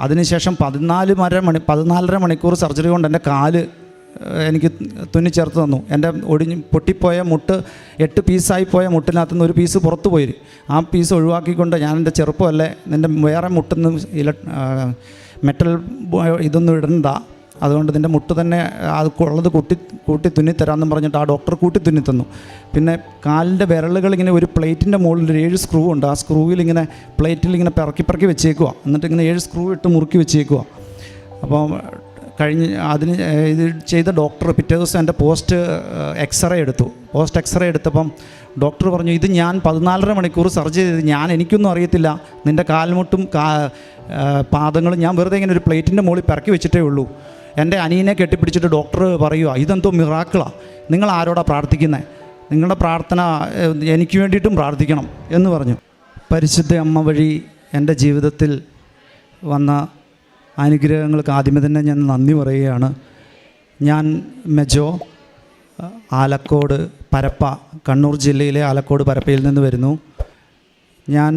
അതിനുശേഷം 14.5 മണിക്കൂർ സർജറി കൊണ്ട് എൻ്റെ കാല് എനിക്ക് തുന്നിച്ചേർത്ത് തന്നു. എൻ്റെ പൊട്ടിപ്പോയ മുട്ട് 8 പീസായി പോയ മുട്ടിനകത്തുനിന്ന് ഒരു പീസ് പുറത്തു പോയി. ആ പീസ് ഒഴിവാക്കിക്കൊണ്ട് ഞാൻ എൻ്റെ ചെറുപ്പമല്ലേ, നിൻ്റെ വേറെ മുട്ടൊന്നും മെറ്റൽ ഇതൊന്നും ഇടണ്ട, അതുകൊണ്ട് നിൻ്റെ മുട്ട് തന്നെ അത് ഉള്ളത് കൂട്ടി തുന്നിത്തരാമെന്നും പറഞ്ഞിട്ട് ആ ഡോക്ടർ കൂട്ടി തുന്നിത്തന്നു. പിന്നെ കാലിൻ്റെ വിരലുകൾ ഇങ്ങനെ ഒരു പ്ലേറ്റിൻ്റെ മുകളിൽ 7 സ്ക്രൂ ഉണ്ട്. ആ സ്ക്രൂവിൽ ഇങ്ങനെ പ്ലേറ്റിൽ ഇങ്ങനെ പിറക്കി വെച്ചേക്കുക. എന്നിട്ട് ഇങ്ങനെ 7 സ്ക്രൂ ഇട്ട് മുറുക്കി വെച്ചേക്കുക. അപ്പോൾ അതിന് ഇത് ചെയ്ത ഡോക്ടർ പിറ്റേ ദിവസം എൻ്റെ പോസ്റ്റ് എക്സ്റേ എടുത്തപ്പം ഡോക്ടർ പറഞ്ഞു, ഇത് ഞാൻ 14.5 മണിക്കൂർ സർജറി ചെയ്ത് എനിക്കൊന്നും അറിയത്തില്ല, നിൻ്റെ കാൽമുട്ടും പാദങ്ങളും ഞാൻ വെറുതെ ഇങ്ങനെ ഒരു പ്ലേറ്റിൻ്റെ മുകളിൽ പിറക്കി വെച്ചിട്ടേ ഉള്ളൂ. എൻ്റെ അനിയനെ കെട്ടിപ്പിടിച്ചിട്ട് ഡോക്ടർ പറയുക, ഇതെന്തോ മിറാക്കിളാണ്, നിങ്ങൾ ആരോടാ പ്രാർത്ഥിക്കുന്നത്, നിങ്ങളുടെ പ്രാർത്ഥന എനിക്ക് വേണ്ടിയിട്ടും പ്രാർത്ഥിക്കണം എന്ന് പറഞ്ഞു. പരിശുദ്ധ അമ്മ വഴി എൻ്റെ ജീവിതത്തിൽ വന്ന അനുഗ്രഹങ്ങൾക്ക് ആദ്യമേ തന്നെ ഞാൻ നന്ദി പറയുകയാണ്. ഞാൻ മെജോ, ആലക്കോട് പരപ്പ, കണ്ണൂർ ജില്ലയിലെ ആലക്കോട് പരപ്പയിൽ നിന്ന് വരുന്നു. ഞാൻ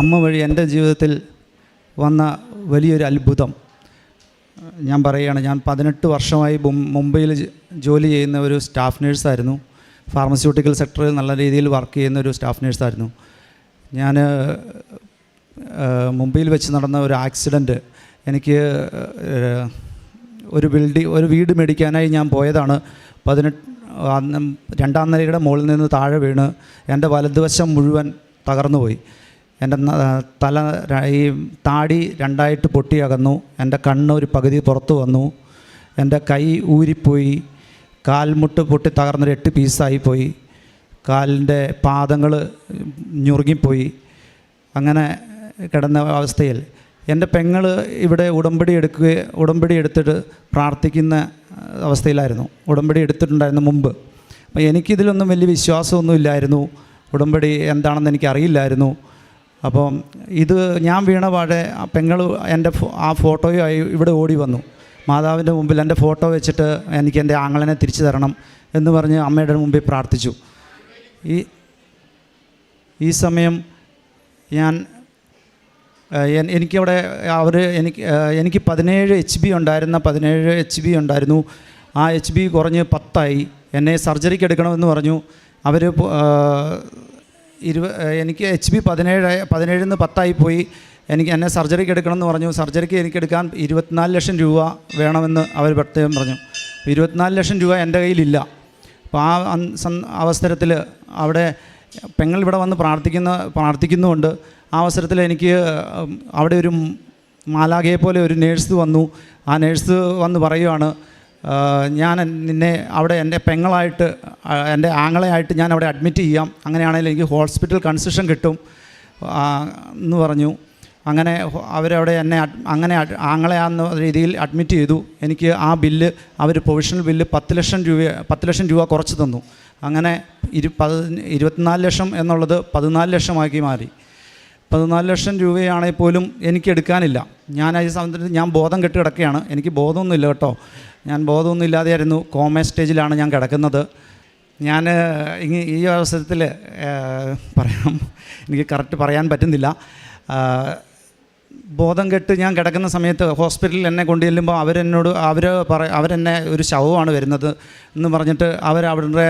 അമ്മ വഴി എൻ്റെ ജീവിതത്തിൽ വന്ന വലിയൊരു അത്ഭുതം ഞാൻ പറയുകയാണ്. ഞാൻ 18 വർഷമായി മുംബൈയിൽ ജോലി ചെയ്യുന്ന ഒരു സ്റ്റാഫ് നേഴ്സായിരുന്നു. ഫാർമസ്യൂട്ടിക്കൽ സെക്ടറിൽ നല്ല രീതിയിൽ വർക്ക് ചെയ്യുന്ന ഒരു സ്റ്റാഫ് നേഴ്സായിരുന്നു. ഞാൻ മുംബൈയിൽ വെച്ച് നടന്ന ഒരു ആക്സിഡൻറ്റ്, എനിക്ക് ഒരു വീട് മേടിക്കാനായി ഞാൻ പോയതാണ്. 2ാം നിലയുടെ മുകളിൽ നിന്ന് താഴെ വീണ് എൻ്റെ വലതുവശം മുഴുവൻ തകർന്നുപോയി. എൻ്റെ ഈ താടി 2ആയിട്ട് പൊട്ടിയകന്നു. എൻ്റെ കണ്ണ് ഒരു പകുതി പുറത്തു വന്നു. എൻ്റെ കൈ ഊരിപ്പോയി. കാൽമുട്ട് പൊട്ടി തകർന്നൊരു 8 പീസായിപ്പോയി. കാലിൻ്റെ പാദങ്ങൾ ഞുറുങ്ങിപ്പോയി. അങ്ങനെ കിടന്ന അവസ്ഥയിൽ എൻ്റെ പെങ്ങൾ ഇവിടെ ഉടമ്പടി എടുത്തിട്ട് പ്രാർത്ഥിക്കുന്ന അവസ്ഥയിലായിരുന്നു. ഉടമ്പടി എടുത്തിട്ടുണ്ടായിരുന്നു മുമ്പ്. അപ്പോൾ എനിക്കിതിലൊന്നും വലിയ വിശ്വാസമൊന്നും ഇല്ലായിരുന്നു. ഉടമ്പടി എന്താണെന്ന് എനിക്കറിയില്ലായിരുന്നു. അപ്പോൾ ഇത് ഞാൻ വീണ പാടെ പെങ്ങൾ എൻ്റെ ആ ഫോട്ടോയുമായി ഇവിടെ ഓടി വന്നു. മാതാവിൻ്റെ മുമ്പിൽ എൻ്റെ ഫോട്ടോ വെച്ചിട്ട് എനിക്ക് എൻ്റെ ആങ്ങളനെ തിരിച്ചു തരണം എന്ന് പറഞ്ഞ് അമ്മയുടെ മുമ്പിൽ പ്രാർത്ഥിച്ചു. ഈ സമയം എനിക്കവിടെ എനിക്ക് 17 HP ഉണ്ടായിരുന്നു. 17 HP ഉണ്ടായിരുന്നു. ആ HP കുറഞ്ഞ് 10 ആയി. എന്നെ സർജറിക്ക് എടുക്കണമെന്ന് പറഞ്ഞു അവർ. എനിക്ക് HP 17 10 പോയി. എന്നെ സർജറിക്ക് എടുക്കണമെന്ന് പറഞ്ഞു. സർജറിക്ക് എനിക്കെടുക്കാൻ 24 ലക്ഷം രൂപ വേണമെന്ന് അവർ പ്രത്യേകം പറഞ്ഞു. 24 ലക്ഷം രൂപ എൻ്റെ കയ്യിലില്ല. അപ്പോൾ ആ അവസരത്തിൽ അവിടെ പെങ്ങൾ ഇവിടെ വന്ന് പ്രാർത്ഥിക്കുന്നുണ്ട്. ആ അവസരത്തിൽ എനിക്ക് അവിടെ ഒരു മാലാഖയെ പോലെ ഒരു നേഴ്സ് വന്നു. ആ നേഴ്സ് വന്ന് പറയുവാണ്, ഞാൻ നിന്നെ അവിടെ എൻ്റെ പെങ്ങളായിട്ട്, എൻ്റെ ആങ്ങളെയായിട്ട് ഞാൻ അവിടെ അഡ്മിറ്റ് ചെയ്യാം, അങ്ങനെയാണെങ്കിൽ എനിക്ക് ഹോസ്പിറ്റൽ കൺസെഷൻ കിട്ടും എന്ന് പറഞ്ഞു. അങ്ങനെ അവരവിടെ എന്നെ ആങ്ങളെയാന്ന രീതിയിൽ അഡ്മിറ്റ് ചെയ്തു. എനിക്ക് ആ ബില്ല് അവർ പ്രൊവിഷണൽ ബില്ല് 10 ലക്ഷം രൂപ കുറച്ച് തന്നു. അങ്ങനെ 24 ലക്ഷം എന്നുള്ളത് 14 ലക്ഷമാക്കി മാറി. 14 ലക്ഷം രൂപയാണെങ്കിൽ പോലും എനിക്ക് എടുക്കാനില്ല. ഞാൻ ഈ സമയത്ത് ഞാൻ ബോധം കെട്ട് കിടക്കുകയാണ്. എനിക്ക് ബോധമൊന്നുമില്ല കേട്ടോ. ഞാൻ ബോധമൊന്നും ഇല്ലാതെയായിരുന്നു. കോമ സ്റ്റേജിലാണ് ഞാൻ കിടക്കുന്നത്. ഞാൻ ഈ അവസരത്തിൽ എനിക്ക് കറക്റ്റ് പറയാൻ പറ്റുന്നില്ല. ബോധം കെട്ട് ഞാൻ കിടക്കുന്ന സമയത്ത് ഹോസ്പിറ്റലിൽ എന്നെ കൊണ്ടുചെല്ലുമ്പോൾ അവരെന്നെ ഒരു ശവമാണ് വരുന്നത് എന്ന് പറഞ്ഞിട്ട് അവരുടെ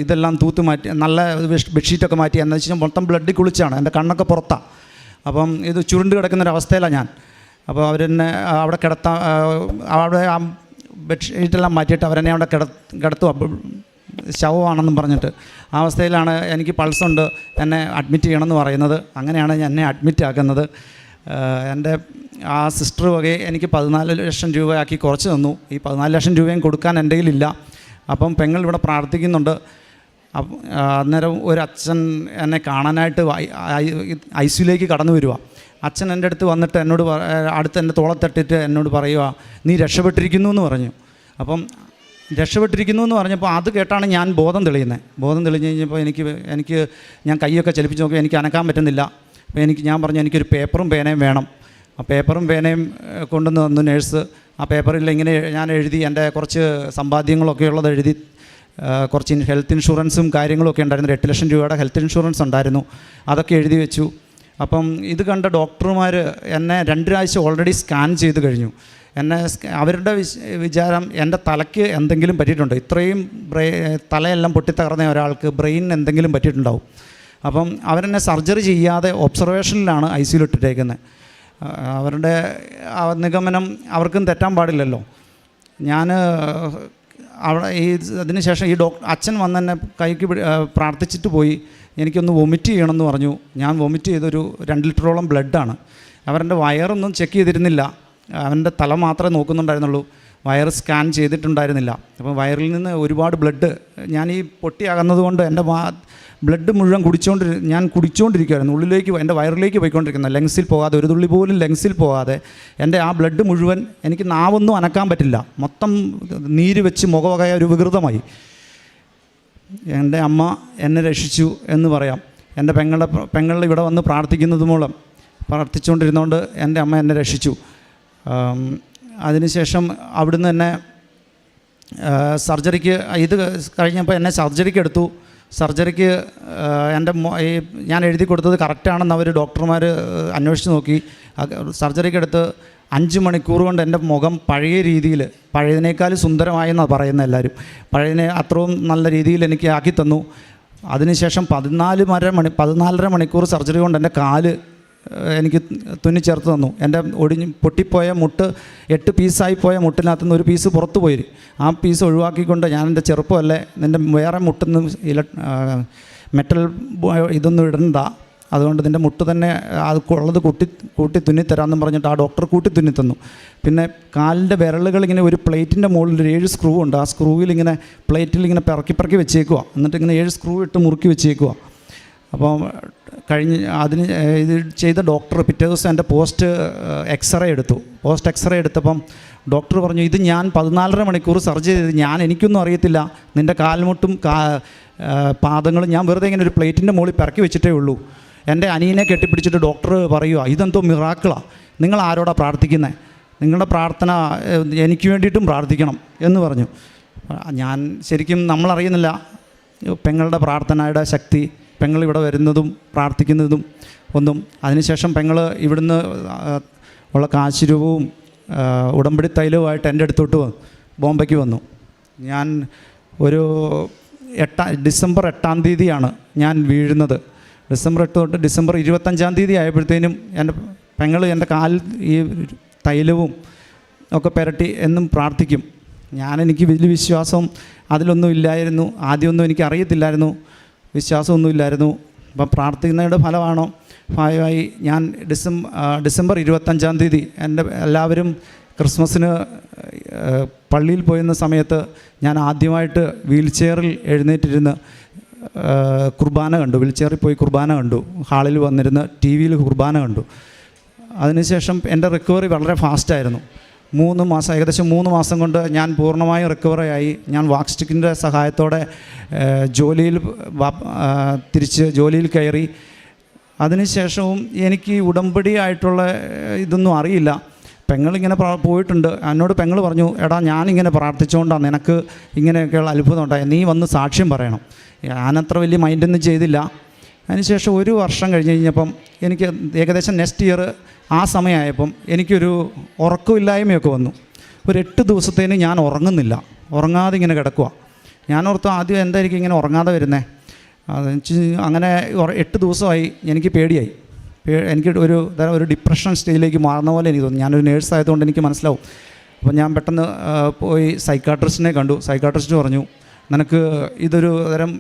ഇതെല്ലാം തൂത്ത് മാറ്റി, നല്ല ബെഡ്ഷീറ്റൊക്കെ മാറ്റി, എന്ന് വെച്ചാൽ മൊത്തം ബ്ലഡിൽ കുളിച്ചാണ്. എൻ്റെ കണ്ണൊക്കെ പുറത്താണ്. അപ്പം ഇത് ചുരുണ്ട് കിടക്കുന്നൊരവസ്ഥയിലാണ് ഞാൻ. അപ്പോൾ അവരെന്നെ അവിടെ അവിടെ ആ ബെഡ്ഷീറ്റെല്ലാം മാറ്റിയിട്ട് അവരെന്നെ അവിടെ കിടത്തുക, ശവമാണെന്നും പറഞ്ഞിട്ട്. ആ അവസ്ഥയിലാണ് എനിക്ക് പൾസുണ്ട്, എന്നെ അഡ്മിറ്റ് ചെയ്യണമെന്ന് പറയുന്നത്. അങ്ങനെയാണ് എന്നെ അഡ്മിറ്റ് ആക്കുന്നത്. എൻ്റെ ആ സിസ്റ്റർ വകയെ എനിക്ക് 14 ലക്ഷം രൂപയാക്കി കുറച്ച് തന്നു. ഈ 14 ലക്ഷം രൂപയും കൊടുക്കാൻ എൻ്റെ കയ്യിലില്ല. അപ്പം പെങ്ങൾ ഇവിടെ പ്രാർത്ഥിക്കുന്നുണ്ട്. അന്നേരം ഒരു അച്ഛൻ എന്നെ കാണാനായിട്ട് ICUലേക്ക് കടന്നു വരിക. അച്ഛൻ എൻ്റെ അടുത്ത് വന്നിട്ട് എന്നോട് അടുത്ത് എൻ്റെ തോളത്തട്ടിട്ട് എന്നോട് പറയുക, നീ രക്ഷപ്പെട്ടിരിക്കുന്നു എന്ന് പറഞ്ഞു. അപ്പം രക്ഷപ്പെട്ടിരിക്കുന്നു എന്ന് പറഞ്ഞപ്പോൾ അത് കേട്ടാണ് ഞാൻ ബോധം തെളിയുന്നത്. ബോധം തെളിഞ്ഞ് കഴിഞ്ഞപ്പോൾ എനിക്ക് ഞാൻ കൈയൊക്കെ ചലിപ്പിച്ച് നോക്കി, എനിക്ക് അനക്കാൻ പറ്റുന്നില്ല. അപ്പോൾ ഞാൻ പറഞ്ഞു, എനിക്കൊരു പേപ്പറും പേനയും വേണം. ആ പേപ്പറും പേനയും കൊണ്ടുവന്ന് തന്നു നേഴ്സ്. ആ പേപ്പറിൽ ഇങ്ങനെ ഞാൻ എഴുതി, എൻ്റെ കുറച്ച് സമ്പാദ്യങ്ങളൊക്കെ ഉള്ളത് എഴുതി, കുറച്ച് ഹെൽത്ത് ഇൻഷുറൻസും കാര്യങ്ങളൊക്കെ ഉണ്ടായിരുന്നു. 8 ലക്ഷം രൂപയുടെ ഹെൽത്ത് ഇൻഷുറൻസ് ഉണ്ടായിരുന്നു. അതൊക്കെ എഴുതി വെച്ചു. അപ്പം ഇത് കണ്ട ഡോക്ടർമാർ എന്നെ 2 ആഴ്ച ഓൾറെഡി സ്കാൻ ചെയ്ത് കഴിഞ്ഞു. എന്നെ അവരുടെ വിചാരം എൻ്റെ തലയ്ക്ക് എന്തെങ്കിലും പറ്റിയിട്ടുണ്ട്. ഇത്രയും തലയെല്ലാം പൊട്ടിത്തകർന്ന ഒരാൾക്ക് ബ്രെയിനിന് എന്തെങ്കിലും പറ്റിയിട്ടുണ്ടാവും. അപ്പം അവരെന്നെ സർജറി ചെയ്യാതെ ഒബ്സർവേഷനിലാണ് ICU ഇട്ടിട്ടേക്കുന്നത്. അവരുടെ നിഗമനം അവർക്കും തെറ്റാൻ പാടില്ലല്ലോ. ഞാൻ അവിടെ അതിന് ശേഷം അച്ഛൻ വന്ന് എന്നെ കൈക്ക് പ്രാർത്ഥിച്ചിട്ട് പോയി. എനിക്കൊന്ന് വൊമിറ്റ് ചെയ്യണമെന്ന് പറഞ്ഞു. ഞാൻ വൊമിറ്റ് ചെയ്തൊരു 2 ലിറ്ററോളം ബ്ലഡാണ്. അവരുടെ വയറൊന്നും ചെക്ക് ചെയ്തിരുന്നില്ല. അവൻ്റെ തല മാത്രമേ നോക്കുന്നുണ്ടായിരുന്നുള്ളൂ. Wire scan ചെയ്തിട്ടുണ്ടായിരുന്നില്ല. അപ്പം വയറിൽ നിന്ന് ഒരുപാട് ബ്ലഡ്, ഞാൻ ഈ പൊട്ടിയാകുന്നത് കൊണ്ട് എൻ്റെ ബ്ലഡ് മുഴുവൻ ഞാൻ കുടിച്ചുകൊണ്ടിരിക്കുകയായിരുന്നു. ഉള്ളിലേക്ക് എൻ്റെ വയറിലേക്ക് പോയിക്കൊണ്ടിരിക്കുന്നത്, ലങ്സിൽ പോകാതെ, ഒരു തുള്ളി പോലും ലങ്സിൽ പോകാതെ എൻ്റെ ആ ബ്ലഡ് മുഴുവൻ, എനിക്ക് നാവൊന്നും അനക്കാൻ പറ്റില്ല. മൊത്തം നീര് വെച്ച് മുഖമൊക്കെ ഒരു വികൃതമായി. എൻ്റെ അമ്മ എന്നെ രക്ഷിച്ചു എന്ന് പറയാം. എൻ്റെ പെങ്ങൾ ഇവിടെ വന്ന് പ്രാർത്ഥിക്കുന്നത് മൂലം, പ്രാർത്ഥിച്ചുകൊണ്ടിരുന്നുകൊണ്ട് എൻ്റെ അമ്മ എന്നെ രക്ഷിച്ചു. അതിനുശേഷം അവിടുന്ന് തന്നെ സർജറിക്ക്, ഇത് കഴിഞ്ഞപ്പോൾ എന്നെ സർജറിക്ക് എടുത്തു. സർജറിക്ക് എൻ്റെ ഞാൻ എഴുതി കൊടുത്തത് കറക്റ്റാണെന്ന് അവർ ഡോക്ടർമാർ അന്വേഷിച്ച് നോക്കി. സർജറിക്ക് എടുത്ത് 5 മണിക്കൂർ കൊണ്ട് എൻ്റെ മുഖം പഴയ രീതിയിൽ, പഴയതിനേക്കാൾ സുന്ദരമായെന്നാണ് പറയുന്നത് എല്ലാവരും. പഴയതിനെ അത്രയും നല്ല രീതിയിൽ എനിക്ക് ആക്കി തന്നു. അതിനുശേഷം 14.5 മണിക്കൂർ സർജറി കൊണ്ട് എൻ്റെ കാല് എനിക്ക് തുന്നിച്ചേർത്ത് തന്നു. എൻ്റെ പൊട്ടിപ്പോയ മുട്ട്, 8 പീസായി പോയ മുട്ടിനകത്തുനിന്ന് ഒരു പീസ് പുറത്തു പോയി. ആ പീസ് ഒഴിവാക്കിക്കൊണ്ട് ഞാൻ എൻ്റെ ചെറുപ്പമല്ലേ, നിൻ്റെ വേറെ മുട്ടൊന്നും മെറ്റൽ ഇതൊന്നും ഇടണ്ട, അതുകൊണ്ട് നിൻ്റെ മുട്ട് തന്നെ അത് ഉള്ളത് കൂട്ടി തുന്നിത്തരാമെന്നും പറഞ്ഞിട്ട് ആ ഡോക്ടർ കൂട്ടി തുന്നിത്തന്നു. പിന്നെ കാലിൻ്റെ വിരലുകൾ ഇങ്ങനെ ഒരു പ്ലേറ്റിൻ്റെ മുകളിൽ 7 സ്ക്രൂ ഉണ്ട്. ആ സ്ക്രൂവിൽ ഇങ്ങനെ പ്ലേറ്റിൽ ഇങ്ങനെ പിറക്കി വെച്ചേക്കുക. എന്നിട്ട് ഇങ്ങനെ 7 സ്ക്രൂ ഇട്ട് മുറുക്കി വെച്ചേക്കുക. അപ്പോൾ അതിന് ഇത് ചെയ്ത ഡോക്ടർ പിറ്റേ ദിവസം എൻ്റെ പോസ്റ്റ് എക്സ്റേ എടുത്തപ്പം ഡോക്ടർ പറഞ്ഞു, ഇത് ഞാൻ 14.5 മണിക്കൂർ സർജറി ചെയ്ത് എനിക്കൊന്നും അറിയത്തില്ല, നിൻ്റെ കാൽമുട്ടും പാദങ്ങളും ഞാൻ വെറുതെ ഇങ്ങനെ ഒരു പ്ലേറ്റിൻ്റെ മുകളിൽ പിറക്കി വെച്ചിട്ടേ ഉള്ളൂ. എൻ്റെ അനിയനെ കെട്ടിപ്പിടിച്ചിട്ട് ഡോക്ടർ പറയുക, ഇതെന്തോ മിറാക്കിളാണ്, നിങ്ങൾ ആരോടാ പ്രാർത്ഥിക്കുന്നത്, നിങ്ങളുടെ പ്രാർത്ഥന എനിക്ക് വേണ്ടിയിട്ടും പ്രാർത്ഥിക്കണം എന്ന് പറഞ്ഞു. ഞാൻ ശരിക്കും നമ്മളറിയുന്നില്ല പെങ്ങളുടെ പ്രാർത്ഥനയുടെ ശക്തി, പെങ്ങൾ ഇവിടെ വരുന്നതും പ്രാർത്ഥിക്കുന്നതും ഒന്നും. അതിനുശേഷം പെങ്ങൾ ഇവിടുന്ന് ഉള്ള കാശുരൂപവും ഉടമ്പടി തൈലവുമായിട്ട് എൻ്റെ അടുത്തോട്ട് ബോംബെക്ക് വന്നു. ഞാൻ ഒരു ഡിസംബർ 8-ാം തീയതിയാണ് ഞാൻ വീഴുന്നത്. ഡിസംബർ 8 തൊട്ട് ഡിസംബർ 25-ാം തീയതി ആയപ്പോഴത്തേനും എൻ്റെ പെങ്ങൾ എൻ്റെ കാലിൽ ഈ തൈലവും ഒക്കെ പുരട്ടി എന്നും പ്രാർത്ഥിക്കും. എനിക്ക് വലിയ വിശ്വാസം അതിലൊന്നും ഇല്ലായിരുന്നു. ആദ്യമൊന്നും എനിക്ക് അറിയത്തില്ലായിരുന്നു, വിശ്വാസമൊന്നുമില്ലായിരുന്നു. അപ്പം പ്രാർത്ഥിക്കുന്നതിൻ്റെ ഫലമായി ഞാൻ ഡിസംബർ 25-ാം തീയതി എല്ലാവരും ക്രിസ്മസിന് പള്ളിയിൽ പോയിരുന്ന സമയത്ത് ഞാൻ ആദ്യമായിട്ട് വീൽ ചെയറിൽ എഴുന്നേറ്റിരുന്ന് കുർബാന കണ്ടു. വീൽ ചെയറിൽ പോയി കുർബാന കണ്ടു. ഹാളിൽ വന്നിരുന്ന് TV-യിൽ കുർബാന കണ്ടു. അതിനുശേഷം എൻ്റെ റിക്കവറി വളരെ ഫാസ്റ്റായിരുന്നു. ഏകദേശം 3 മാസം കൊണ്ട് ഞാൻ പൂർണ്ണമായും റിക്കവറായി. ഞാൻ വാക്ക് സ്റ്റിക്കിൻ്റെ സഹായത്തോടെ തിരിച്ച് ജോലിയിൽ കയറി. അതിനുശേഷവും എനിക്ക് ഉടമ്പടി ആയിട്ടുള്ള ഇതൊന്നും അറിയില്ല. പെങ്ങളിങ്ങനെ പോയിട്ടുണ്ട്. എന്നോട് പെങ്ങൾ പറഞ്ഞു, എടാ ഞാനിങ്ങനെ പ്രാർത്ഥിച്ചുകൊണ്ടാണ് നിനക്ക് ഇങ്ങനെയൊക്കെയുള്ള അത്ഭുതം ഉണ്ടായി, നീ വന്ന് സാക്ഷ്യം പറയണം. ഞാനത്ര വലിയ മൈൻഡൊന്നും ചെയ്തില്ല. അതിനുശേഷം 1 വർഷം കഴിഞ്ഞപ്പം എനിക്ക് ഏകദേശം നെക്സ്റ്റ് ഇയർ ആ സമയമായപ്പം എനിക്കൊരു ഉറക്കമില്ലായ്മയൊക്കെ വന്നു. ഒരു 8 ദിവസത്തേന് ഞാൻ ഉറങ്ങാതെ ഇങ്ങനെ കിടക്കുക. ഞാനോർത്തു ആദ്യം എന്തായിരിക്കും ഇങ്ങനെ ഉറങ്ങാതെ വരുന്നത്. അങ്ങനെ 8 ദിവസമായി എനിക്ക് പേടിയായി. എനിക്ക് ഒരു ഡിപ്രഷൻ സ്റ്റേജിലേക്ക് മാറുന്ന പോലെ എനിക്ക് തോന്നി. ഞാനൊരു നേഴ്സായതുകൊണ്ട് എനിക്ക് മനസ്സിലാവും. അപ്പോൾ ഞാൻ പെട്ടെന്ന് പോയി സൈക്കാട്രിസ്റ്റിനെ കണ്ടു. സൈക്കാട്രിസ്റ്റ് പറഞ്ഞു, നിനക്ക് ഇതൊരു തരം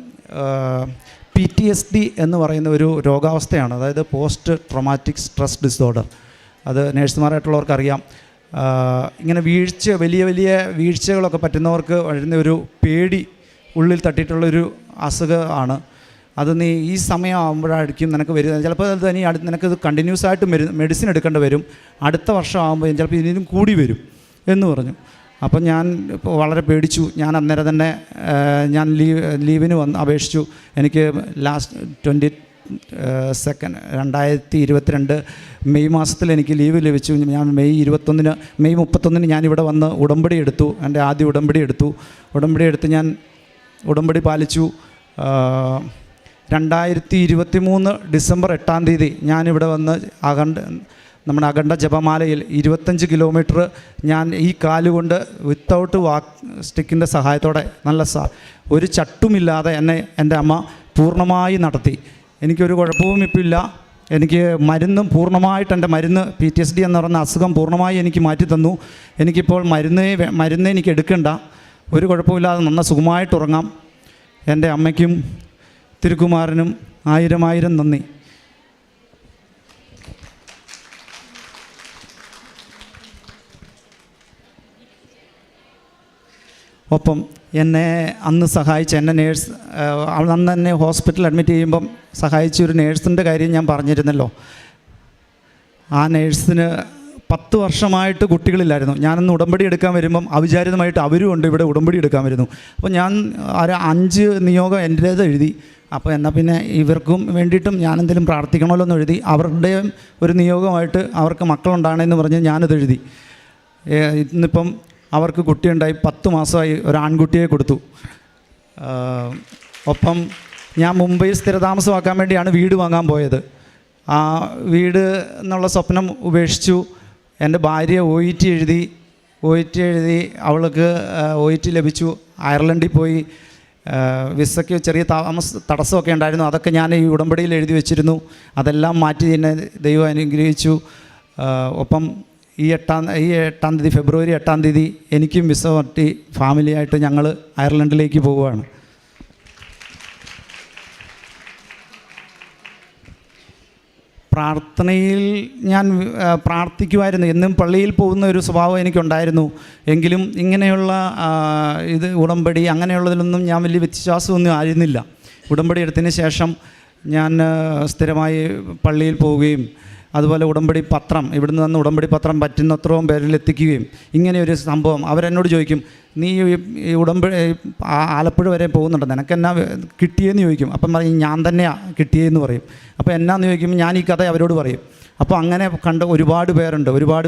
PTSD എന്ന് പറയുന്ന ഒരു രോഗാവസ്ഥയാണ്, അതായത് പോസ്റ്റ് ട്രോമാറ്റിക് സ്ട്രെസ് ഡിസോർഡർ. അത് നേഴ്സുമാരായിട്ടുള്ളവർക്കറിയാം. ഇങ്ങനെ വലിയ വീഴ്ചകളൊക്കെ പറ്റുന്നവർക്ക് വരുന്ന ഒരു പേടി ഉള്ളിൽ തട്ടിയിട്ടുള്ളൊരു അസുഖമാണ്. അത് നീ ഈ സമയമാകുമ്പോഴായിരിക്കും നിനക്ക് വരുന്നത്. ചിലപ്പോൾ അത് തന്നെ നിനക്കത് കണ്ടിന്യൂസ് ആയിട്ട് മെഡിസിൻ എടുക്കേണ്ടി വരും. അടുത്ത വർഷം ആകുമ്പോൾ ചിലപ്പോൾ ഇതിനും കൂടി വരും എന്ന് പറഞ്ഞു. അപ്പം ഞാൻ ഇപ്പോൾ വളരെ പേടിച്ചു. ഞാൻ അന്നേരം തന്നെ ലീവിന് അപേക്ഷിച്ചു. എനിക്ക് ലാസ്റ്റ് 2022 മെയ് മാസത്തിൽ എനിക്ക് ലീവ് ലഭിച്ചു. ഞാൻ മെയ് 31 ഞാനിവിടെ വന്ന് ഉടമ്പടി എടുത്തു. എൻ്റെ ആദ്യ ഉടമ്പടി എടുത്ത് ഞാൻ ഉടമ്പടി പാലിച്ചു. 2023 ഡിസംബർ 8-ാം തീയതി ഞാനിവിടെ വന്ന് നമ്മുടെ അഖണ്ഡ ജപമാലയിൽ 25 കിലോമീറ്റർ ഞാൻ ഈ കാലുകൊണ്ട് വിത്തൗട്ട് സ്റ്റിക്കിൻ്റെ സഹായത്തോടെ ഒരു ചട്ടുമില്ലാതെ എന്നെ എൻ്റെ അമ്മ പൂർണ്ണമായി നടത്തി. എനിക്കൊരു കുഴപ്പവും ഇപ്പം ഇല്ല. എനിക്ക് മരുന്നും പൂർണ്ണമായിട്ട് എൻ്റെ മരുന്ന് PTSD എന്ന് പറയുന്ന അസുഖം പൂർണ്ണമായി എനിക്ക് മാറ്റി തന്നു. എനിക്കിപ്പോൾ മരുന്ന് എനിക്ക് എടുക്കണ്ട, ഒരു കുഴപ്പമില്ലാതെ സുഖമായിട്ട് ഉറങ്ങാം. എൻ്റെ അമ്മയ്ക്കും തിരുക്കുമാരനും 1000 നന്ദി. ഒപ്പം എന്നെ അന്ന് സഹായിച്ച എന്നെ നേഴ്സ്, അന്ന് എന്നെ ഹോസ്പിറ്റലിൽ അഡ്മിറ്റ് ചെയ്യുമ്പം സഹായിച്ച ഒരു നേഴ്സിൻ്റെ കാര്യം ഞാൻ പറഞ്ഞിരുന്നല്ലോ. ആ നേഴ്സിന് 10 വർഷമായിട്ട് കുട്ടികളില്ലായിരുന്നു. ഞാനന്ന് ഉടമ്പടി എടുക്കാൻ വരുമ്പം അവിചാരിതമായിട്ട് അവരും ഉണ്ട് ഇവിടെ ഉടമ്പടി എടുക്കാൻ വരുന്നു. അപ്പോൾ ഞാൻ 5 നിയോഗം എൻ്റേത് എഴുതി. അപ്പോൾ എന്നാൽ പിന്നെ ഇവർക്കും വേണ്ടിയിട്ടും ഞാനെന്തെങ്കിലും പ്രാർത്ഥിക്കണമല്ലോ എന്ന് എഴുതി. അവരുടെ ഒരു നിയോഗമായിട്ട് അവർക്ക് മക്കളുണ്ടാകണമെന്ന് പറഞ്ഞ് ഞാനത് എഴുതി. ഇന്നിപ്പം അവർക്ക് കുട്ടിയുണ്ടായി 10 മാസമായി, ഒരു ആൺകുട്ടിയെ കൊടുത്തു. ഒപ്പം ഞാൻ മുംബൈ സ്ഥിരതാമസമാക്കാൻ വേണ്ടിയാണ് വീട് വാങ്ങാൻ പോയത്. ആ വീട് എന്നുള്ള സ്വപ്നം ഉപേക്ഷിച്ചു. എൻ്റെ ഭാര്യ OET എഴുതി. അവൾക്ക് OET ലഭിച്ചു. അയർലൻഡിൽ പോയി. വിസയ്ക്ക് ചെറിയ തടസ്സമൊക്കെ ഉണ്ടായിരുന്നു. അതൊക്കെ ഞാൻ ഈ ഉടമ്പടിയിൽ എഴുതി വെച്ചിരുന്നു. അതെല്ലാം മാറ്റി എന്നെ ദൈവം അനുഗ്രഹിച്ചു. ഒപ്പം ഈ 8-ാം തീയതി ഫെബ്രുവരി 8-ാം തീയതി എനിക്കും വിസ പറ്റി ഫാമിലിയായിട്ട് ഞങ്ങൾ അയർലൻഡിലേക്ക് പോവുകയാണ്. പ്രാർത്ഥനയിൽ ഞാൻ പ്രാർത്ഥിക്കുമായിരുന്നു. എന്നും പള്ളിയിൽ പോകുന്ന ഒരു സ്വഭാവം എനിക്കുണ്ടായിരുന്നു. എങ്കിലും ഇങ്ങനെയുള്ള ഉടമ്പടി അങ്ങനെയുള്ളതിലൊന്നും ഞാൻ വലിയ വിശ്വാസമൊന്നും ആയിരുന്നില്ല. ഉടമ്പടി എടുത്തതിന് ശേഷം ഞാൻ സ്ഥിരമായി പള്ളിയിൽ പോവുകയും അതുപോലെ ഉടമ്പടി പത്രം ഇവിടുന്ന് വന്ന് ഉടമ്പടി പത്രം പറ്റുന്നത്രയും പേരിൽ എത്തിക്കുകയും ഇങ്ങനെയൊരു സംഭവം അവരെന്നോട് ചോദിക്കും, നീ ഈ ഉടമ്പടി ആലപ്പുഴ വരെ പോകുന്നുണ്ട്, നിനക്കെന്നാ കിട്ടിയെന്ന് ചോദിക്കും. അപ്പം പറയും ഞാൻ തന്നെയാണ് കിട്ടിയെന്ന് പറയും. അപ്പോൾ എന്നാന്ന് ചോദിക്കുമ്പോൾ ഞാൻ ഈ കഥ അവരോട് പറയും. അപ്പോൾ അങ്ങനെ കണ്ട ഒരുപാട്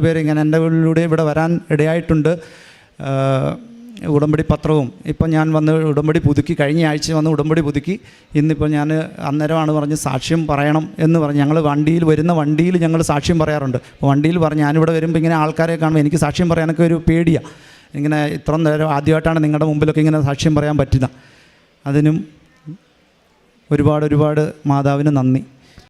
പേര് ഇങ്ങനെ എൻ്റെ ഉള്ളിലൂടെ ഇവിടെ വരാൻ ഇടയായിട്ടുണ്ട്. ഉടമ്പടി പത്രവും ഇപ്പം ഞാൻ വന്ന് ഉടമ്പടി പുതുക്കി, കഴിഞ്ഞ ആഴ്ച വന്ന് ഉടമ്പടി പുതുക്കി. ഇന്നിപ്പോൾ ഞാൻ അന്നേരമാണ് പറഞ്ഞ് സാക്ഷ്യം പറയണം എന്ന് പറഞ്ഞ് ഞങ്ങൾ വണ്ടിയിൽ ഞങ്ങൾ സാക്ഷ്യം പറയാറുണ്ട്. അപ്പോൾ വണ്ടിയിൽ പറഞ്ഞ് ഞാനിവിടെ വരുമ്പോൾ ഇങ്ങനെ ആൾക്കാരെ കാണുമ്പോൾ എനിക്ക് സാക്ഷ്യം പറയാനൊക്കെ ഒരു പേടിയാണ്. ഇങ്ങനെ ഇത്ര നേരം ആദ്യമായിട്ടാണ് നിങ്ങളുടെ മുമ്പിലൊക്കെ ഇങ്ങനെ സാക്ഷ്യം പറയാൻ പറ്റുന്നത്. അതിനും ഒരുപാട് മാതാവിന് നന്ദി.